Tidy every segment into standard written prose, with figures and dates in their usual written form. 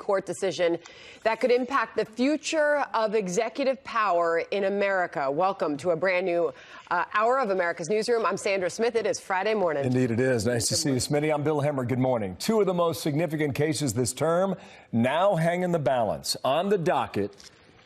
Court decision that could impact the future of executive power in America. Welcome to a brand new hour of America's Newsroom. I'm Sandra Smith. It is Friday morning. Indeed it is. Nice to see you, Smitty. I'm Bill Hemmer. Good morning. Two of the most significant cases this term now hang in the balance. On the docket,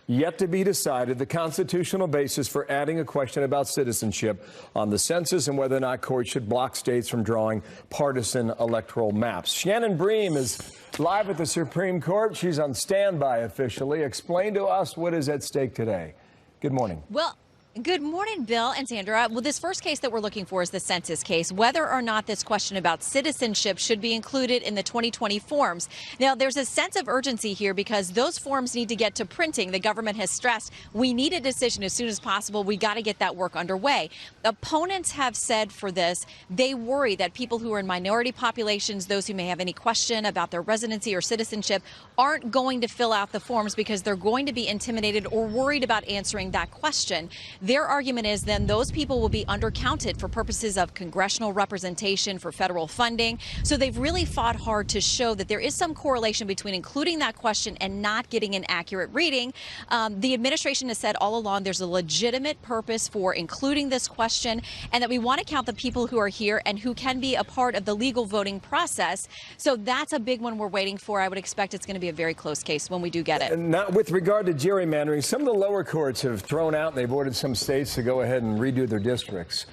yet to be decided, the constitutional basis for adding a question about citizenship on the census and whether or not courts should block states from drawing partisan electoral maps. Shannon Bream is live at the Supreme Court. She's on standby officially. Explain to us what is at stake today. Good morning. Well, good morning, Bill and Sandra. Well, this first case that we're looking for is the census case, whether or not this question about citizenship should be included in the 2020 forms. Now, there's a sense of urgency here because those forms need to get to printing. The government has stressed we need a decision as soon as possible. We got to get that work underway. Opponents have said for this, they worry that people who are in minority populations, those who may have any question about their residency or citizenship, aren't going to fill out the forms because they're going to be intimidated or worried about answering that question. Their argument is then those people will be undercounted for purposes of congressional representation, for federal funding. So they've really fought hard to show that there is some correlation between including that question and not getting an accurate reading. The administration has said all along there's a legitimate purpose for including this question and that we want to count the people who are here and who can be a part of the legal voting process. So that's a big one we're waiting for. I would expect it's going to be a very close case when we do get it. Not with regard to gerrymandering, some of the lower courts have thrown out, and they've ordered some states to go ahead and redo their districts.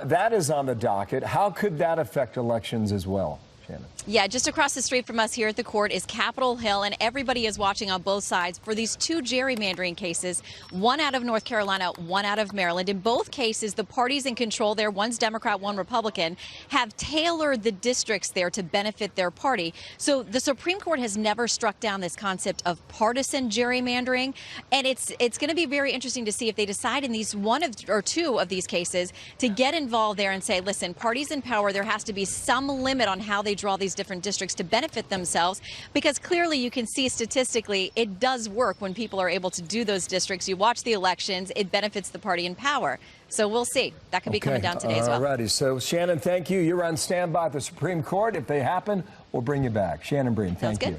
That is on the docket. How could that affect elections as well, Shannon? Yeah, just across the street from us here at the court is Capitol Hill, and everybody is watching on both sides for these two gerrymandering cases, one out of North Carolina, one out of Maryland. In both cases, the parties in control there, one's Democrat, one Republican, have tailored the districts there to benefit their party. So the Supreme Court has never struck down this concept of partisan gerrymandering, and it's going to be very interesting to see if they decide in these one or two of these cases to get involved there and say, listen, parties in power, there has to be some limit on how they draw these different districts to benefit themselves, because clearly you can see statistically it does work when people are able to do those districts. You watch the elections, it benefits the party in power. So we'll see. That could be coming down today as well. All righty. So, Shannon, thank you. You're on standby at the Supreme Court. If they happen, we'll bring you back. Shannon Bream, thank you.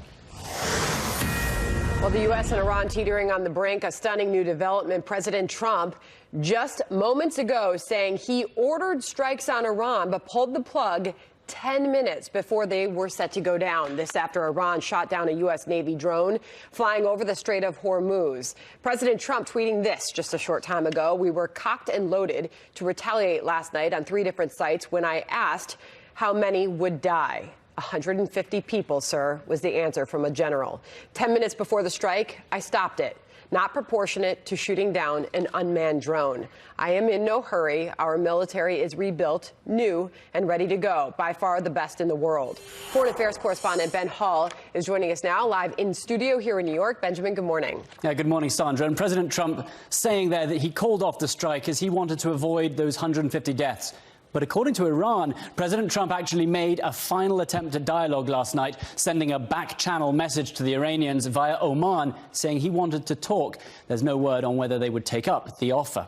Well, the U.S. and Iran teetering on the brink. A stunning new development. President Trump just moments ago saying he ordered strikes on Iran but pulled the plug 10 minutes before they were set to go down. This after Iran shot down a U.S. Navy drone flying over the Strait of Hormuz. President Trump tweeting this just a short time ago: "We were cocked and loaded to retaliate last night on 3 different sites when I asked how many would die. 150 people, sir," was the answer from a general. 10 minutes before the strike, I stopped it. Not proportionate to shooting down an unmanned drone. I am in no hurry. Our military is rebuilt, new, and ready to go. By far the best in the world. Foreign Affairs correspondent Ben Hall is joining us now live in studio here in New York. Benjamin, good morning. Yeah, good morning, Sandra. And President Trump saying there that he called off the strike as he wanted to avoid those 150 deaths. But according to Iran, President Trump actually made a final attempt at dialogue last night, sending a back-channel message to the Iranians via Oman, saying he wanted to talk. There's no word on whether they would take up the offer.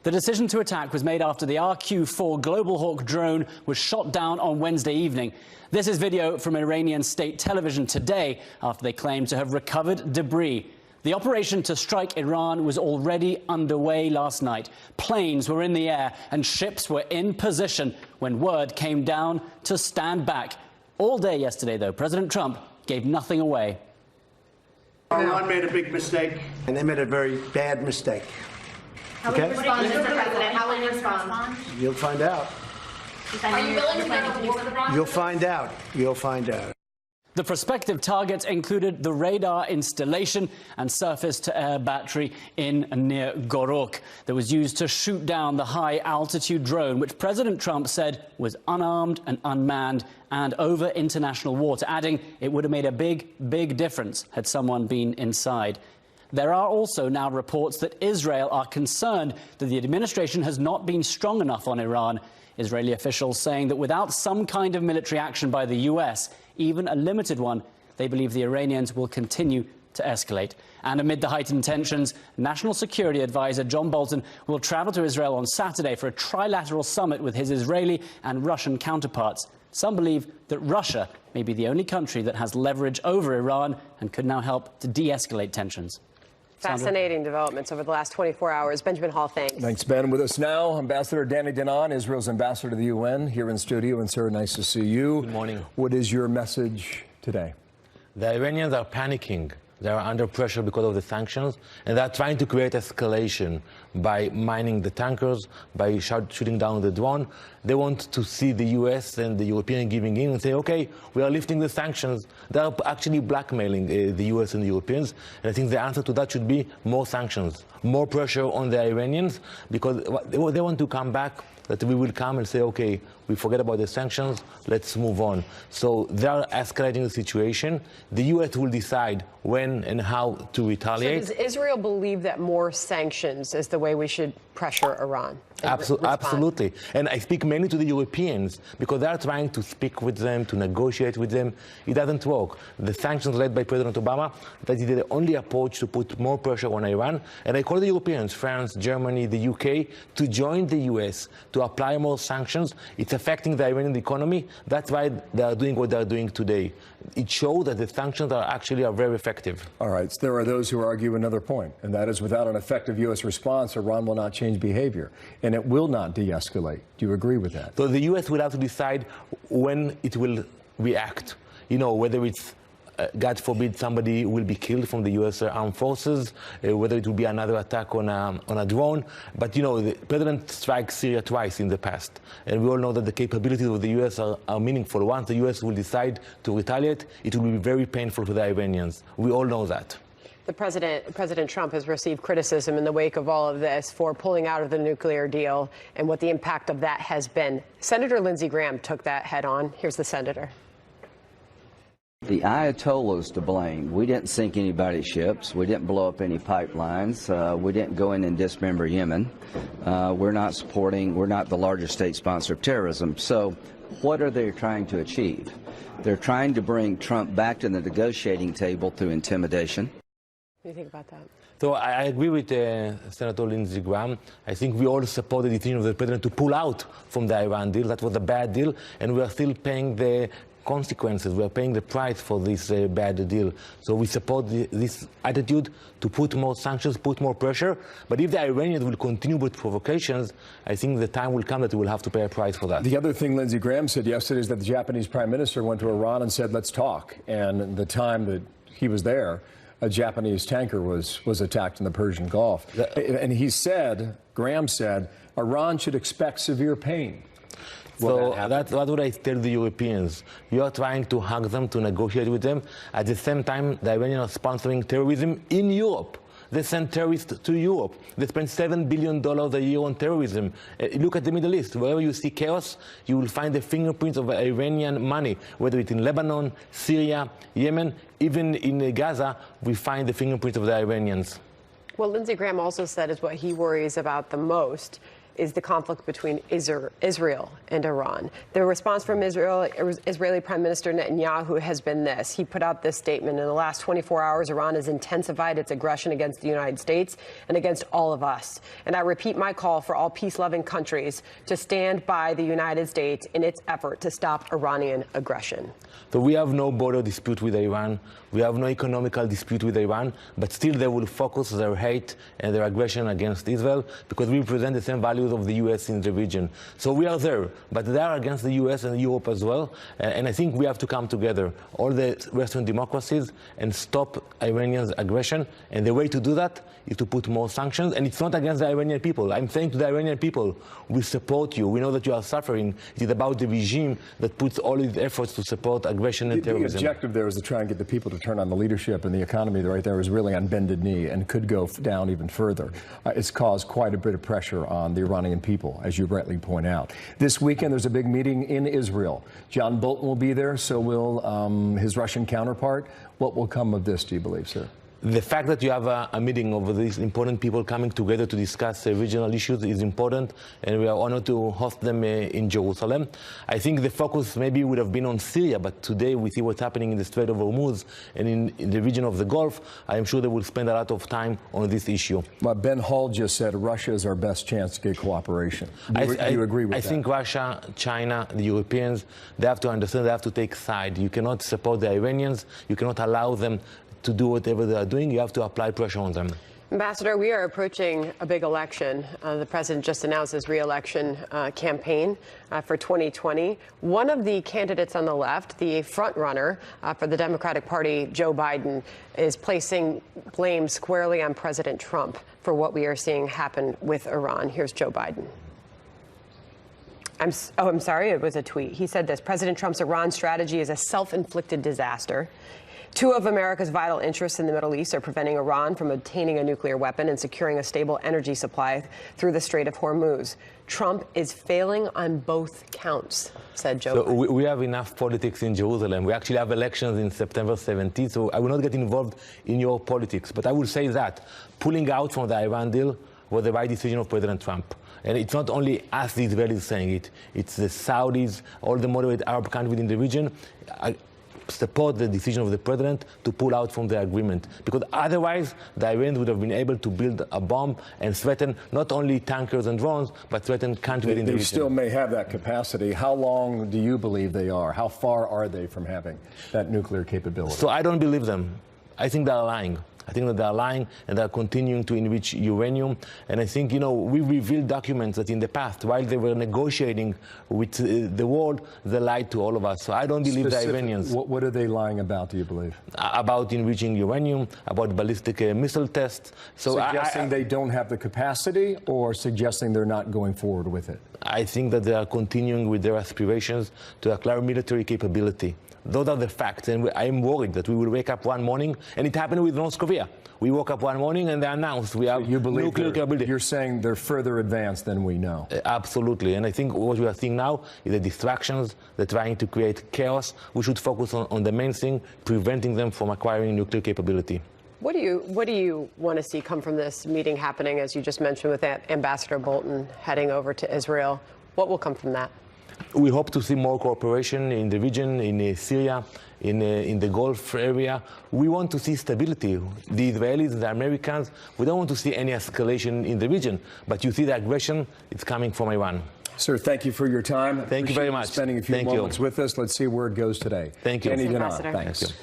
The decision to attack was made after the RQ-4 Global Hawk drone was shot down on Wednesday evening. This is video from Iranian state television today after they claimed to have recovered debris. The operation to strike Iran was already underway last night. Planes were in the air and ships were in position when word came down to stand back. All day yesterday, though, President Trump gave nothing away. Iran made a big mistake, and they made a very bad mistake. How will you respond, Mr. President? How will you respond? You'll find out. Are you willing to go to war with Iran? You'll find out. You'll find out. The prospective targets included the radar installation and surface-to-air battery in near Gorok that was used to shoot down the high-altitude drone, which President Trump said was unarmed and unmanned and over international water, adding it would have made a big difference had someone been inside. There are also now reports that Israel are concerned that the administration has not been strong enough on Iran. Israeli officials saying that without some kind of military action by the U.S., even a limited one, they believe the Iranians will continue to escalate. And amid the heightened tensions, National Security Advisor John Bolton will travel to Israel on Saturday for a trilateral summit with his Israeli and Russian counterparts. Some believe that Russia may be the only country that has leverage over Iran and could now help to de-escalate tensions. Fascinating developments over the last 24 hours. Benjamin Hall, thanks. Thanks, Ben. With us now, Ambassador Danny Danon, Israel's ambassador to the UN, here in studio. And, sir, nice to see you. Good morning. What is your message today? The Iranians are panicking. They are under pressure because of the sanctions, and they are trying to create escalation by mining the tankers, by shooting down the drone. They want to see the US and the European giving in and say, okay, we are lifting the sanctions. They are actually blackmailing the US and the Europeans, and I think the answer to that should be more sanctions, more pressure on the Iranians, because they want to come back, that we will come and say, okay, we forget about the sanctions, let's move on. So they are escalating the situation. The US will decide when and how to retaliate. So does Israel believe that more sanctions is the way we should pressure Iran? Absolutely. And I speak mainly to the Europeans because they are trying to speak with them, to negotiate with them. It doesn't work. The sanctions led by President Obama, that is the only approach to put more pressure on Iran. And I call the Europeans, France, Germany, the UK, to join the US, to apply more sanctions. It's affecting the Iranian economy. That's why they are doing what they are doing today. It shows that the sanctions are actually very effective. All right. So there are those who argue another point, and that is without an effective U.S. response, Iran will not change behavior, and it will not de-escalate. Do you agree with that? So the U.S. will have to decide when it will react. You know, whether it's God forbid somebody will be killed from the U.S. armed forces, whether it will be another attack on a drone. But, you know, the president struck Syria twice in the past. And we all know that the capabilities of the U.S. are meaningful. Once the U.S. will decide to retaliate, it will be very painful for the Iranians. We all know that. President Trump has received criticism in the wake of all of this for pulling out of the nuclear deal and what the impact of that has been. Senator Lindsey Graham took that head on. Here's the senator. The Ayatollah's to blame. We didn't sink anybody's ships. We didn't blow up any pipelines. We didn't go in and dismember Yemen. We're not the largest state sponsor of terrorism. So what are they trying to achieve? They're trying to bring Trump back to the negotiating table through intimidation. What do you think about that? So I agree with Senator Lindsey Graham. I think we all support the decision of the president to pull out from the Iran deal. That was a bad deal, and we are still paying the consequences. We are paying the price for this bad deal. So we support this attitude to put more sanctions, put more pressure. But if the Iranians will continue with provocations, I think the time will come that we will have to pay a price for that. The other thing Lindsey Graham said yesterday is that the Japanese prime minister went to Iran and said, let's talk. And the time that he was there, a Japanese tanker was attacked in the Persian Gulf. And he said, Graham said, Iran should expect severe pain. So that's what I tell the Europeans. You are trying to hug them, to negotiate with them. At the same time, the Iranians are sponsoring terrorism in Europe. They send terrorists to Europe. They spend $7 billion a year on terrorism. Look at the Middle East. Wherever you see chaos, you will find the fingerprints of Iranian money, whether it's in Lebanon, Syria, Yemen, even in Gaza, we find the fingerprints of the Iranians. Well, Lindsey Graham also said is what he worries about the most is the conflict between Israel and Iran. The response from Israeli Prime Minister Netanyahu has been this. He put out this statement: in the last 24 hours, Iran has intensified its aggression against the United States and against all of us. And I repeat my call for all peace-loving countries to stand by the United States in its effort to stop Iranian aggression. So we have no border dispute with Iran. We have no economical dispute with Iran, but still they will focus their hate and their aggression against Israel because we represent the same values of the U.S. in the region. So we are there, but they are against the U.S. and Europe as well. And I think we have to come together, all the Western democracies, and stop Iranians' aggression. And the way to do that is to put more sanctions. And it's not against the Iranian people. I'm saying to the Iranian people, we support you. We know that you are suffering. It is about the regime that puts all its efforts to support aggression and terrorism. The objective there is to try and get the people to turn on the leadership, and the economy right there is really on bended knee and could go down even further. It's caused quite a bit of pressure on the Iranian people, as you rightly point out. This weekend, there's a big meeting in Israel. John Bolton will be there, so will his Russian counterpart. What will come of this, do you believe, sir? The fact that you have a meeting of these important people coming together to discuss regional issues is important, and we are honored to host them in Jerusalem. I think the focus maybe would have been on Syria, but today we see what's happening in the Strait of Hormuz and in the region of the Gulf. I am sure they will spend a lot of time on this issue. Well, Ben Hall just said Russia is our best chance to get cooperation. Do you agree with that? I think Russia, China, the Europeans, they have to understand, they have to take side. You cannot support the Iranians. You cannot allow them to do whatever they are doing. You have to apply pressure on them. Ambassador, we are approaching a big election. The president just announced his re-election campaign for 2020. One of the candidates on the left, the front runner for the Democratic Party, Joe Biden, is placing blame squarely on President Trump for what we are seeing happen with Iran. Here's Joe Biden. I'm sorry, it was a tweet. He said this: President Trump's Iran strategy is a self-inflicted disaster. Two of America's vital interests in the Middle East are preventing Iran from obtaining a nuclear weapon and securing a stable energy supply through the Strait of Hormuz. Trump is failing on both counts, said Joe Biden. So we have enough politics in Jerusalem. We actually have elections in September 17th, so I will not get involved in your politics. But I will say that pulling out from the Iran deal was the right decision of President Trump. And it's not only us, the Israelis, saying it. It's the Saudis, all the moderate Arab countries in the region support the decision of the president to pull out from the agreement, because otherwise the Iranians would have been able to build a bomb and threaten not only tankers and drones, but threaten countries in the region. They still may have that capacity. How long do you believe they are? How far are they from having that nuclear capability? So I don't believe them. I think they're lying. I think that they're lying and they're continuing to enrich uranium. And I think, we revealed documents that in the past, while they were negotiating with the world, they lied to all of us. So I don't believe the Iranians. What are they lying about, do you believe? About enriching uranium, about ballistic missile tests. So suggesting they don't have the capacity, or suggesting they're not going forward with it? I think that they are continuing with their aspirations to acquire military capability. Those are the facts, and I'm worried that we will wake up one morning, and it happened with North Korea. We woke up one morning and they announced we have nuclear capability. You're saying they're further advanced than we know? Absolutely, and I think what we are seeing now is the distractions. They're trying to create chaos. We should focus on the main thing, preventing them from acquiring nuclear capability. What do you want to see come from this meeting happening, as you just mentioned, with Ambassador Bolton heading over to Israel? What will come from that? We hope to see more cooperation in the region, in Syria, in the Gulf area. We want to see stability. The Israelis, the Americans, we don't want to see any escalation in the region. But you see the aggression, it's coming from Iran. Sir, thank you for your time. Thank you very much. Spending a few moments with us. Let's see where it goes today. Thank you. Thanks.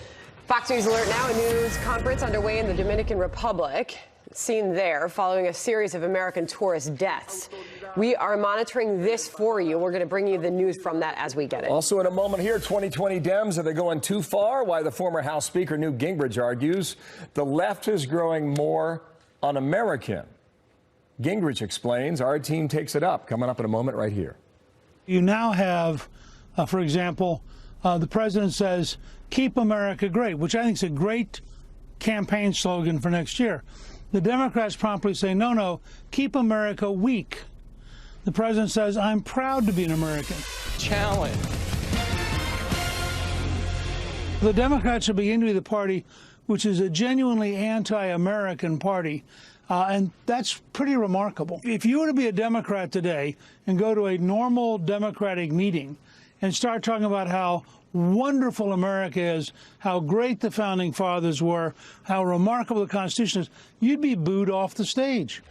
Fox News Alert now, a news conference underway in the Dominican Republic. Seen there following a series of American tourist deaths. We are monitoring this for you. We're going to bring you the news from that as we get it. Also in a moment here, 2020 Dems, are they going too far? Why the former House Speaker Newt Gingrich argues the left is growing more un-American. Gingrich explains. Our team takes it up. Coming up in a moment right here. You now have, for example, the president says, "Keep America great," which I think is a great campaign slogan for next year. The Democrats promptly say, no, keep America weak. The president says, "I'm proud to be an American." Challenge. The Democrats are beginning to be the party which is a genuinely anti-American party. And that's pretty remarkable. If you were to be a Democrat today and go to a normal Democratic meeting and start talking about how wonderful America is, how great the founding fathers were, how remarkable the Constitution is, you'd be booed off the stage.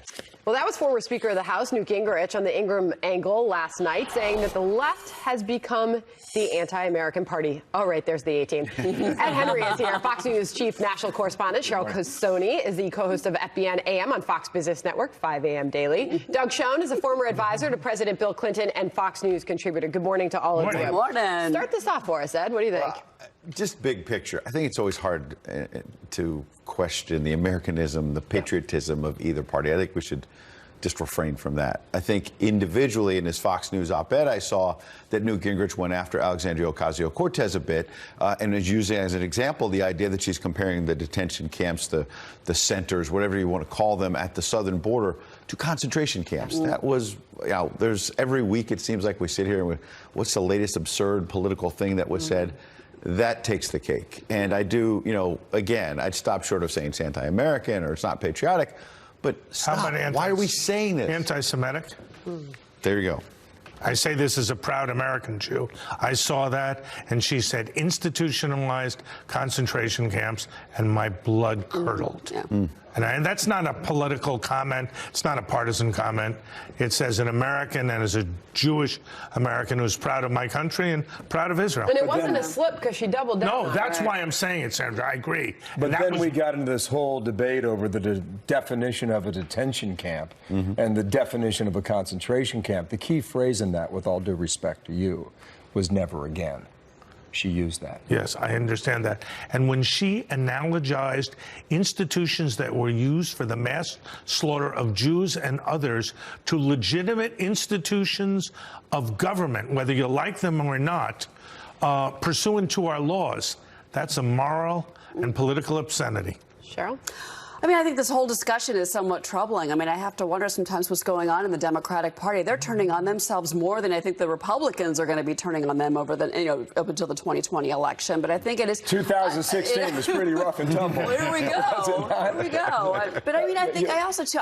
Well, that was former Speaker of the House Newt Gingrich on the Ingram Angle last night, saying that the left has become the anti-American party. Oh, right, there's the A-team. Ed Henry is here. Fox News chief national correspondent Cheryl Cosoni is the co-host of FBN AM on Fox Business Network, 5 a.m. daily. Doug Schoen is a former advisor to President Bill Clinton and Fox News contributor. Good morning to all of you. Good morning. Start this off for us, Ed. What do you think? Just big picture. I think it's always hard to question the Americanism, the patriotism of either party. I think we should just refrain from that. I think individually in his Fox News op-ed, I saw that Newt Gingrich went after Alexandria Ocasio-Cortez a bit and is using as an example the idea that she's comparing the detention camps, the centers, whatever you want to call them, at the southern border to concentration camps. That was, there's every week it seems like we sit here and what's the latest absurd political thing that was said? that takes the cake. And I do, again, I'd stop short of saying it's anti-American or it's not patriotic, but stop. How about Why are we saying this? Anti-Semitic? There you go. I say this as a proud American Jew. I saw that, and she said institutionalized concentration camps, and my blood curdled. And that's not a political comment. It's not a partisan comment. It's as an American and as a Jewish American who's proud of my country and proud of Israel. And it wasn't a slip because she doubled down. No, that's why I'm saying it, Sandra. I agree. But then we got into this whole debate over the definition of a detention camp and the definition of a concentration camp. The key phrase in that, with all due respect to you, was never again. She used that. Yes, I understand that. And when she analogized institutions that were used for the mass slaughter of Jews and others to legitimate institutions of government, whether you like them or not, pursuant to our laws, that's a moral and political obscenity. Cheryl? I mean, I think this whole discussion is somewhat troubling. I mean, I have to wonder sometimes what's going on in the Democratic Party. They're turning on themselves more than I think the Republicans are going to be turning on them over the, up until the 2020 election. But I think it is 2016 was pretty rough and tumble. There we go. There we go. But I mean, I think I also too.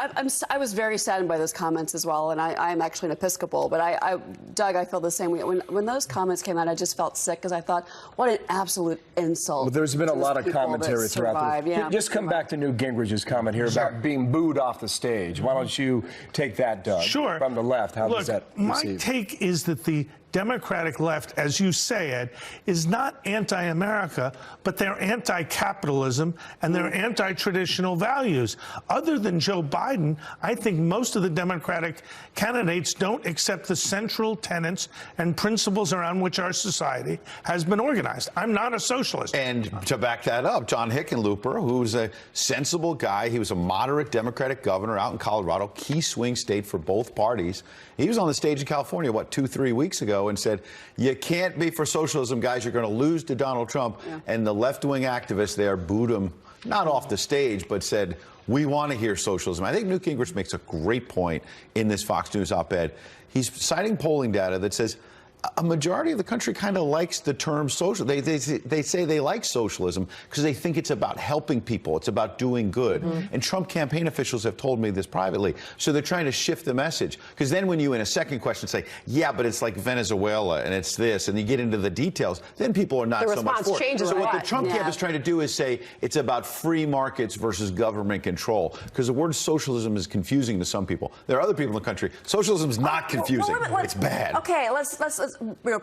I was very saddened by those comments as well, and I'm actually an Episcopal. But Doug, I feel the same way. When those comments came out, I just felt sick because I thought, what an absolute insult. Well, there's been a lot of commentary throughout. Just come back to Newt Gingrich's comment here about being booed off the stage. Why don't you take that, Doug? Sure. From the left, how does that my receive? take is that the Democratic left, as you say, Ed, is not anti-America, but they're anti-capitalism and they're anti-traditional values. Other than Joe Biden, I think most of the Democratic candidates don't accept the central tenets and principles around which our society has been organized. I'm not a socialist. And to back that up, John Hickenlooper, who's a sensible guy, he was a moderate Democratic governor out in Colorado, key swing state for both parties. He was on the stage in California, 2-3 weeks ago, and said, you can't be for socialism, guys. You're going to lose to Donald Trump. Yeah. And the left-wing activists there booed him, not off the stage, but said, we want to hear socialism. I think Newt Gingrich makes a great point in this Fox News op-ed. He's citing polling data that says a majority of the country kind of likes the term social. They say they like socialism because they think it's about helping people. It's about doing good. And Trump campaign officials have told me this privately. So they're trying to shift the message. Because then when you, in a second question, say, yeah, but it's like Venezuela and it's this, and you get into the details, then people are not so much for it. So what the Trump camp is trying to do is say it's about free markets versus government control. Because the word socialism is confusing to some people. There are other people in the country. Socialism is not confusing. It's bad. Okay, let's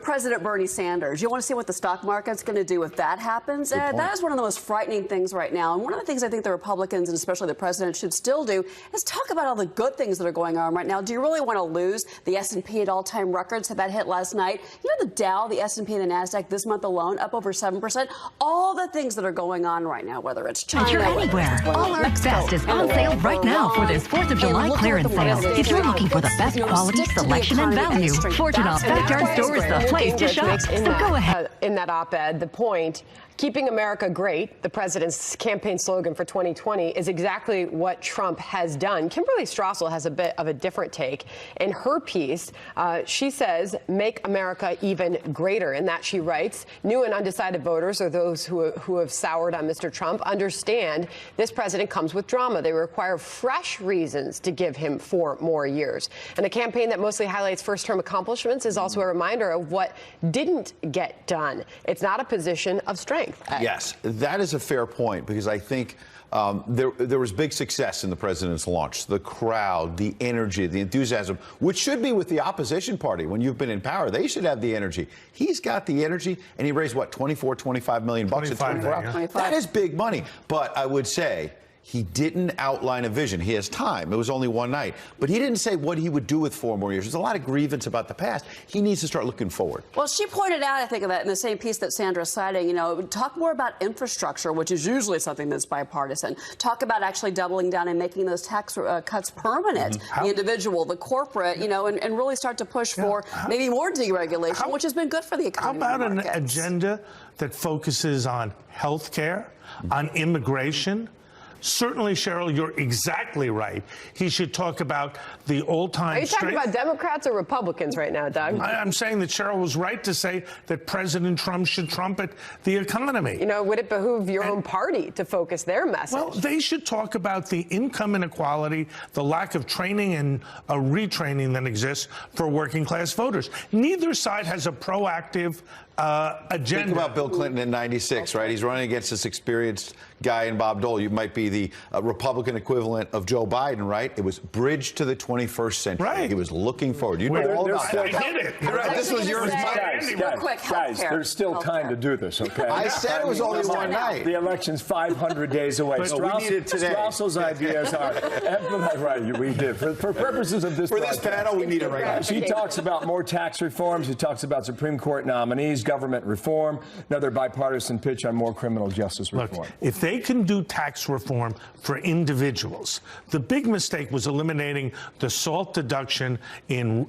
President Bernie Sanders. You want to see what the stock market's going to do if that happens? That is one of the most frightening things right now. And one of the things I think the Republicans, and especially the president, should still do is talk about all the good things that are going on right now. Do you really want to lose the S&P at all-time records that hit last night? You know, the Dow, the S&P, and the NASDAQ this month alone up over 7%. All the things that are going on right now, whether it's China, you're anywhere. All our best is on sale right now for this 4th of July clearance sale. If you're looking for the best quality, selection, and value, Fortune Off Backyard Store is the place to shop. So go ahead. In that op-ed, the point, keeping America great, the president's campaign slogan for 2020, is exactly what Trump has done. Kimberly Strassel has a bit of a different take. In her piece, she says, make America even greater. In that she writes, new and undecided voters, or those who have soured on Mr. Trump, understand this president comes with drama. They require fresh reasons to give him 4 more years. And a campaign that mostly highlights first-term accomplishments is also a reminder of what didn't get done. It's not a position of strength. Yes, that is a fair point, because I think there was big success in the president's launch. The crowd, the energy, the enthusiasm, which should be with the opposition party. When you've been in power, they should have the energy. He's got the energy, and he raised, what, 25 million bucks in 24 hours? Yeah. That is big money. But I would say, he didn't outline a vision. He has time. It was only one night. But he didn't say what he would do with 4 more years. There's a lot of grievance about the past. He needs to start looking forward. Well, she pointed out, I think, of that in the same piece that Sandra's citing, you know, talk more about infrastructure, which is usually something that's bipartisan. Talk about actually doubling down and making those tax cuts permanent. The individual, the corporate, you know, and really start to push for maybe more deregulation, which has been good for the economy. How about an agenda that focuses on health care, on immigration, Certainly, Cheryl, you're exactly right. He should talk about the old-time... Are you talking about Democrats or Republicans right now, Doug? I'm saying that Cheryl was right to say that President Trump should trumpet the economy. You know, would it behoove your own party to focus their message? Well, they should talk about the income inequality, the lack of training and retraining that exists for working-class voters. Neither side has a proactive agenda. Think about Bill Clinton in '96, right? He's running against this experienced guy in Bob Dole. You might be the Republican equivalent of Joe Biden, right? It was bridge to the 21st century. Right. He was looking forward. You know all about I it. did it. Right. This was yours. Guys, there's still time to do this, okay? I said it was only one night. The election's 500 days away. But we need it today. Strauss's ideas are, right, we did. For purposes of this panel, we need it right now. She talks about more tax reform. She talks about Supreme Court nominees, government reform, another bipartisan pitch on more criminal justice reform. Look, if they can do tax reform for individuals, the big mistake was eliminating the SALT deduction in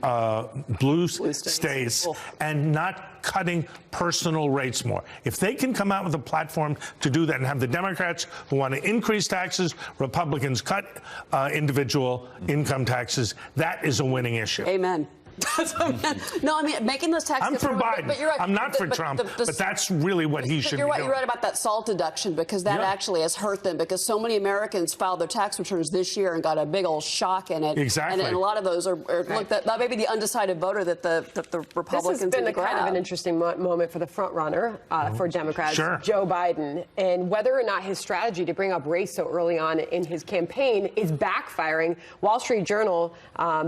blue states and not cutting personal rates more. If they can come out with a platform to do that and have the Democrats who want to increase taxes, Republicans cut individual income taxes, that is a winning issue. Amen. No, I mean, making those tax... I'm for Biden. But you're right. I'm not for Trump, but that's really what he should be doing. You're right about that SALT deduction, because that actually has hurt them, because so many Americans filed their tax returns this year and got a big old shock in it. Exactly. And a lot of those are look, that may be the undecided voter that the Republicans... This has been kind of an interesting moment for the front runner for Democrats, Joe Biden, and whether or not his strategy to bring up race so early on in his campaign is backfiring. Wall Street Journal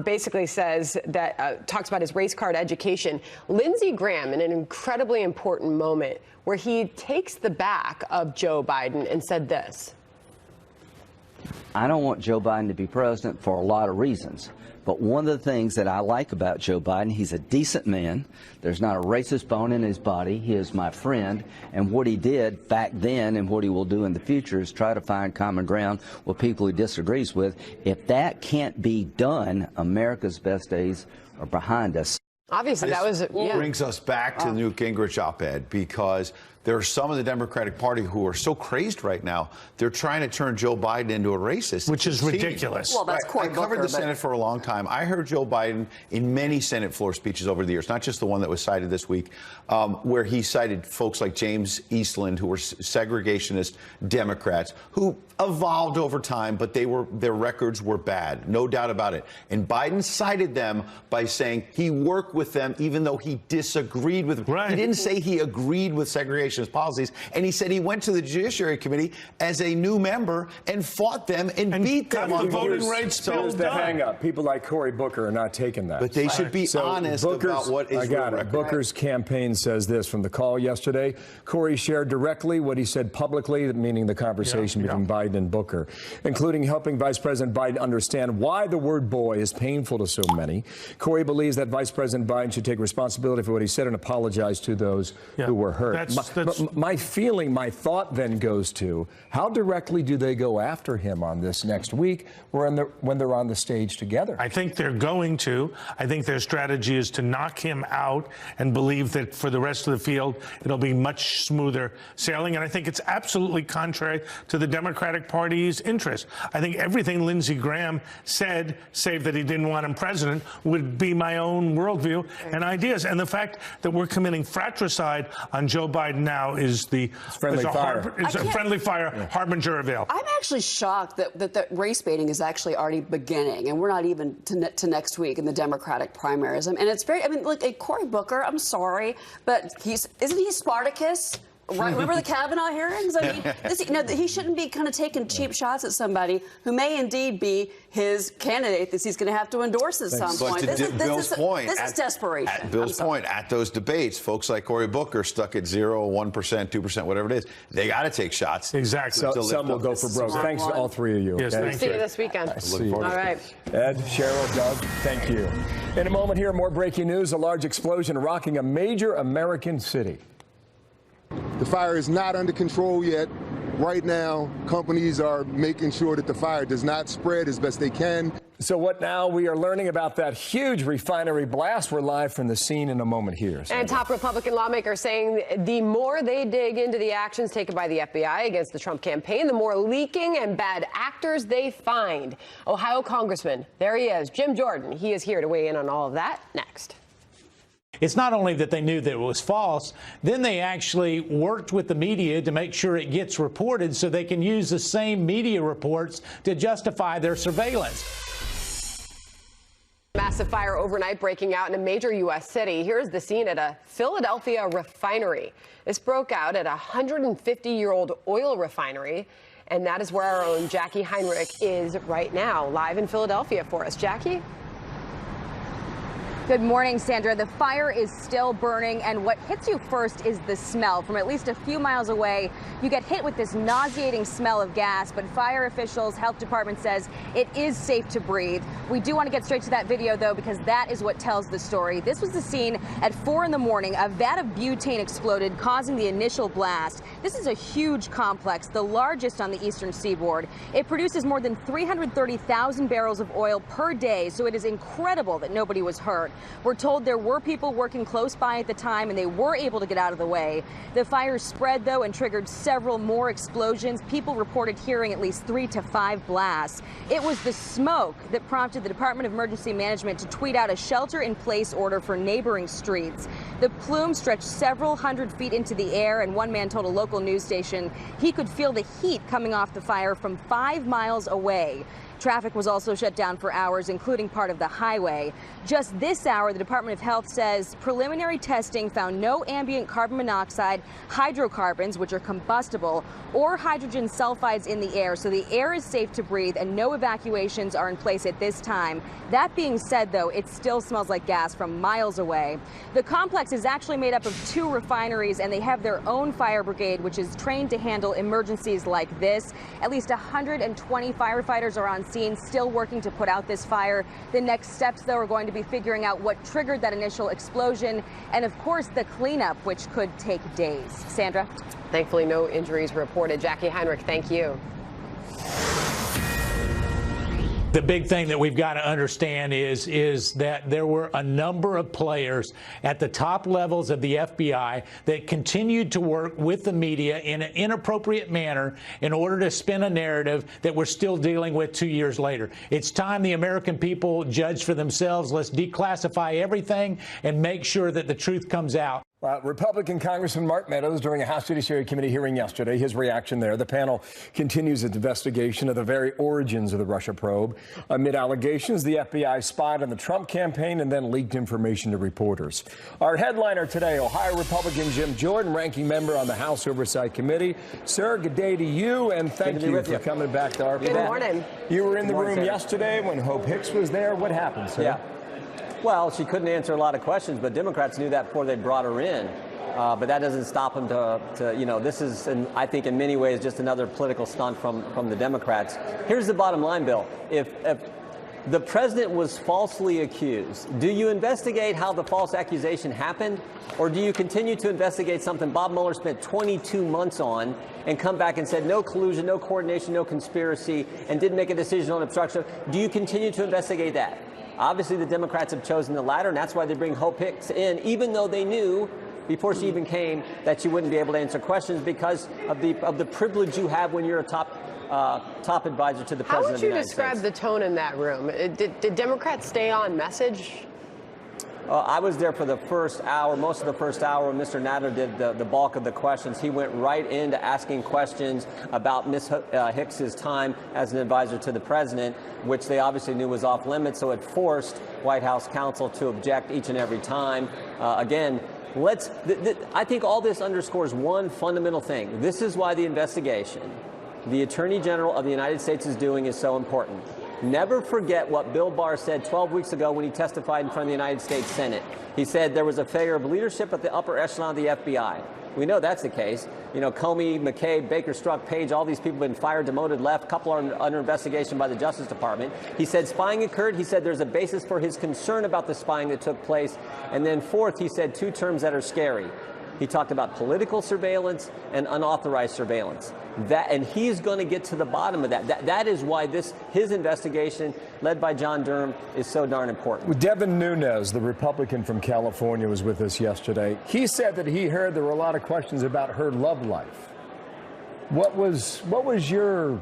basically says that talks about his race card education. Lindsey Graham, in an incredibly important moment where he takes the back of Joe Biden and said this. I don't want Joe Biden to be president for a lot of reasons. But one of the things that I like about Joe Biden, he's a decent man. There's not a racist bone in his body. He is my friend. And what he did back then and what he will do in the future is try to find common ground with people he disagrees with. If that can't be done, America's best days are behind us. Obviously, that was... brings us back to the Newt Gingrich op-ed, because there are some of the Democratic Party who are so crazed right now, they're trying to turn Joe Biden into a racist. Which is ridiculous. Well, that's I covered the Senate for a long time. I heard Joe Biden in many Senate floor speeches over the years, not just the one that was cited this week, where he cited folks like James Eastland, who were segregationist Democrats, who evolved over time, but their records were bad, no doubt about it. And Biden cited them by saying he worked with them even though he disagreed with them. Right. He didn't say he agreed with segregationist policies, and he said he went to the Judiciary Committee as a new member and fought them and beat them on voting rights. So here's the hang-up. People like Cory Booker are not taking that. But they should be honest about what is real record. Booker's campaign says this from the call yesterday. Cory shared directly what he said publicly, meaning the conversation between Biden and Booker, including helping Vice President Biden understand why the word boy is painful to so many. Cory believes that Vice President Biden should take responsibility for what he said and apologize to those who were hurt. My feeling, my thought then goes to, how directly do they go after him on this next week when they're on the stage together? I think they're going to. I think their strategy is to knock him out and believe that for the rest of the field, it'll be much smoother sailing. And I think it's absolutely contrary to the Democratic Party's interest. I think everything Lindsey Graham said, save that he didn't want him president, would be my own worldview and ideas. And the fact that we're committing fratricide on Joe Biden now is a friendly fire harbinger of ill. I'm actually shocked that race baiting is actually already beginning, and we're not even to next week in the Democratic primaries. And it's very, I mean, like Cory Booker, I'm sorry, but isn't he Spartacus? Right? Remember the Kavanaugh hearings? I mean, he shouldn't be kind of taking cheap shots at somebody who may indeed be his candidate that he's going to have to endorse at some point. But to Bill's point, this is desperation. At Bill's point, at those debates, folks like Cory Booker stuck at 0, 1%, 2%, whatever it is, they got to take shots. Exactly. So some will go for broke. Thanks to all three of you. Yes, okay? See you this weekend. All right. Ed, Cheryl, Doug, thank you. In a moment here, more breaking news. A large explosion rocking a major American city. The fire is not under control yet. right now, companies are making sure that the fire does not spread as best they can. So what now? We are learning about that huge refinery blast. We're live from the scene in a moment here. And top Republican lawmakers saying the more they dig into the actions taken by the FBI against the Trump campaign, the more leaking and bad actors they find. Ohio Congressman, there he is, Jim Jordan. He is here to weigh in on all of that next. It's not only that they knew that it was false, then they actually worked with the media to make sure it gets reported so they can use the same media reports to justify their surveillance. Massive fire overnight breaking out in a major U.S. city. Here's the scene at a Philadelphia refinery. This broke out at a 150-year-old oil refinery, and that is where our own Jackie Heinrich is right now, live in Philadelphia for us. Jackie? Good morning, Sandra. The fire is still burning, and what hits you first is the smell. From at least a few miles away, you get hit with this nauseating smell of gas, but fire officials, health department says it is safe to breathe. We do want to get straight to that video, though, because that is what tells the story. This was the scene at 4 in the morning. A vat of butane exploded, causing the initial blast. This is a huge complex, the largest on the eastern seaboard. It produces more than 330,000 barrels of oil per day, so it is incredible that nobody was hurt. We're told there were people working close by at the time, and they were able to get out of the way. The fire spread, though, and triggered several more explosions. People reported hearing at least 3 to 5 blasts. It was the smoke that prompted the Department of Emergency Management to tweet out a shelter-in-place order for neighboring streets. The plume stretched several hundred feet into the air, and one man told a local news station he could feel the heat coming off the fire from 5 miles away. Traffic was also shut down for hours, including part of the highway. Just this hour, the Department of Health says preliminary testing found no ambient carbon monoxide, hydrocarbons, which are combustible, or hydrogen sulfides in the air. So the air is safe to breathe, and no evacuations are in place at this time. That being said, though, it still smells like gas from miles away. The complex is actually made up of 2 refineries, and they have their own fire brigade, which is trained to handle emergencies like this. At least 120 firefighters are on scene, still working to put out this fire. The next steps, though, are going to be figuring out what triggered that initial explosion, and of course the cleanup, which could take days. Sandra? Thankfully, no injuries reported. Jackie Heinrich, thank you. The big thing that we've got to understand is that there were a number of players at the top levels of the FBI that continued to work with the media in an inappropriate manner in order to spin a narrative that we're still dealing with 2 years later. It's time the American people judge for themselves. Let's declassify everything and make sure that the truth comes out. Republican Congressman Mark Meadows during a House Judiciary Committee hearing yesterday, his reaction there. The panel continues its investigation of the very origins of the Russia probe. Amid allegations, the FBI spied on the Trump campaign and then leaked information to reporters. Our headliner today, Ohio Republican Jim Jordan, ranking member on the House Oversight Committee. Sir, good day to you, and thank you for coming back to our Good morning. You were in the room yesterday when Hope Hicks was there. What happened, sir? Yeah. Well, she couldn't answer a lot of questions, but Democrats knew that before they brought her in. But that doesn't stop them this is, I think, in many ways, just another political stunt from the Democrats. Here's the bottom line, Bill. If the president was falsely accused, do you investigate how the false accusation happened, or do you continue to investigate something Bob Mueller spent 22 months on and come back and said no collusion, no coordination, no conspiracy, and didn't make a decision on obstruction? Do you continue to investigate that? Obviously, the Democrats have chosen the latter, and that's why they bring Hope Hicks in, even though they knew before she even came that she wouldn't be able to answer questions because of the privilege you have when you're a top advisor to the president of the United States. How would you describe the tone in that room? Did Democrats stay on message? I was there for the first hour, most of the first hour, when Mr. Nadler did the bulk of the questions. He went right into asking questions about Ms. Hicks's time as an advisor to the president, which they obviously knew was off limits, so it forced White House counsel to object each and every time. Again, I think all this underscores one fundamental thing. This is why the investigation the Attorney General of the United States is doing is so important. Never forget what Bill Barr said 12 weeks ago when he testified in front of the United States Senate. He said there was a failure of leadership at the upper echelon of the FBI. We know that's the case. You know, Comey, McCabe, Baker, Strzok, Page, all these people have been fired, demoted, left, a couple are under investigation by the Justice Department. He said spying occurred. He said there's a basis for his concern about the spying that took place. And then fourth, he said two terms that are scary: He talked about political surveillance and unauthorized surveillance. And he's going to get to the bottom of that. That is why his investigation, led by John Durham, is so darn important. Devin Nunes, the Republican from California, was with us yesterday. He said that he heard there were a lot of questions about her love life. What was your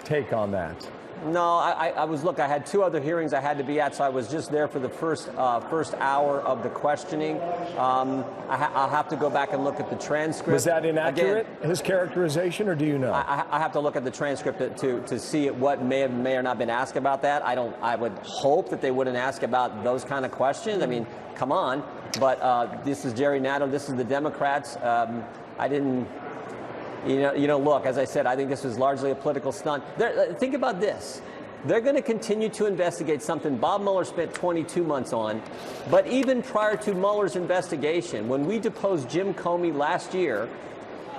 take on that? No, I had 2 other hearings I had to be at, so I was just there for the first hour of the questioning. I'll have to go back and look at the transcript. Was that inaccurate, again, his characterization, or do you know? I have to look at the transcript to see what may or not been asked about that. I would hope that they wouldn't ask about those kind of questions. I mean, come on. But this is Jerry Nadler. This is the Democrats. I didn't. Look, as I said, I think this was largely a political stunt. Think about this. They're going to continue to investigate something Bob Mueller spent 22 months on. But even prior to Mueller's investigation, when we deposed Jim Comey last year,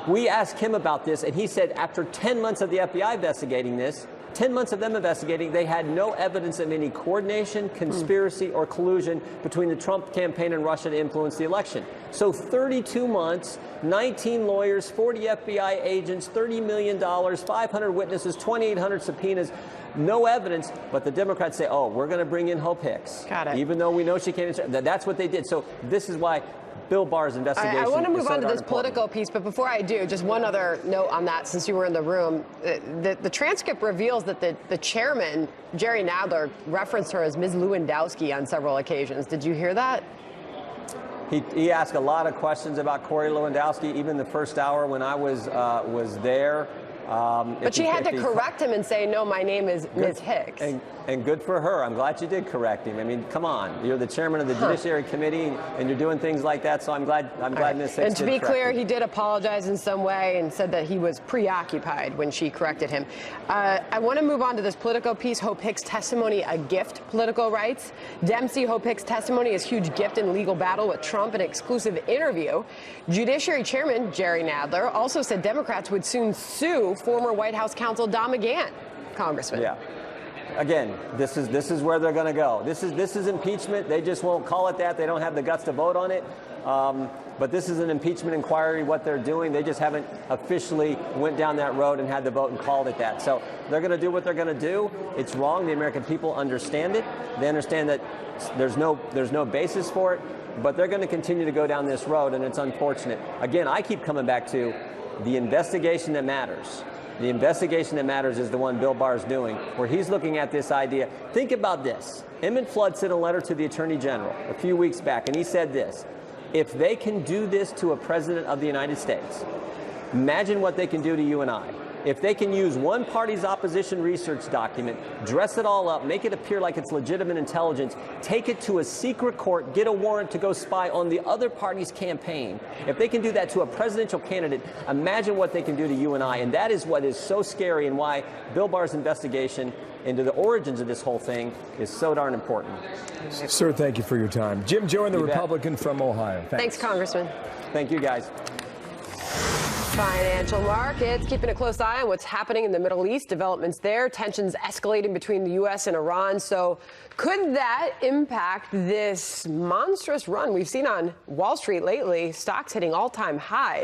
we asked him about this, and he said after 10 months of the FBI investigating this, 10 months of them investigating, they had no evidence of any coordination, conspiracy, or collusion between the Trump campaign and Russia to influence the election. So 32 months, 19 lawyers, 40 FBI agents, $30 million, 500 witnesses, 2,800 subpoenas, no evidence, but the Democrats say, oh, we're going to bring in Hope Hicks. Got it. Even though we know she can't. That's what they did. So this is why Bill Barr's investigation. I want to move on to this important. political piece, but before I do, just one other note on that, since you were in the room. The transcript reveals that the chairman, Jerry Nadler, referenced her as Ms. Lewandowski on several occasions. Did you hear that? He asked a lot of questions about Corey Lewandowski, even the first hour when I was there. But she had to correct him and say, no, my name is Ms. Hicks. And good for her. I'm glad you did correct him. I mean, come on. You're the chairman of the Judiciary Committee, and you're doing things like that, so I'm glad Ms. Hicks And to be clear, him. he did apologize in some way and said that he was preoccupied when she corrected him. I want to move on to this political piece, Hope Hicks' testimony, a gift, political rights. Dempsey, Hope Hicks' testimony is a huge gift in legal battle with Trump, an exclusive interview. Judiciary Chairman Jerry Nadler also said Democrats would soon sue former White House counsel Don McGahn, Congressman. Yeah. Again, this is where they're going to go. This is impeachment. They just won't call it that. They don't have the guts to vote on it. But this is an impeachment inquiry, what they're doing. They just haven't officially went down that road and had the vote and called it that. So they're going to do what they're going to do. It's wrong. The American people understand it. They understand that there's no basis for it. But they're going to continue to go down this road, and it's unfortunate. Again, I keep coming back to the investigation that matters. The investigation that matters is the one Bill Barr is doing, where he's looking at this idea. Think about this. Emmett Flood sent a letter to the Attorney General a few weeks back, and he said this: if they can do this to a president of the United States, imagine what they can do to you and I. If they can use one party's opposition research document, dress it all up, make it appear like it's legitimate intelligence, take it to a secret court, get a warrant to go spy on the other party's campaign. If they can do that to a presidential candidate, imagine what they can do to you and I. And that is what is so scary, and why Bill Barr's investigation into the origins of this whole thing is so darn important. Sir, thank you for your time. Jim Joyner, the Republican from Ohio. Thanks, Congressman. Thank you, guys. Financial markets keeping a close eye on what's happening in the Middle East. Developments there, tensions escalating between the U.S. and Iran. So could that impact this monstrous run we've seen on Wall Street lately? Stocks hitting all-time highs.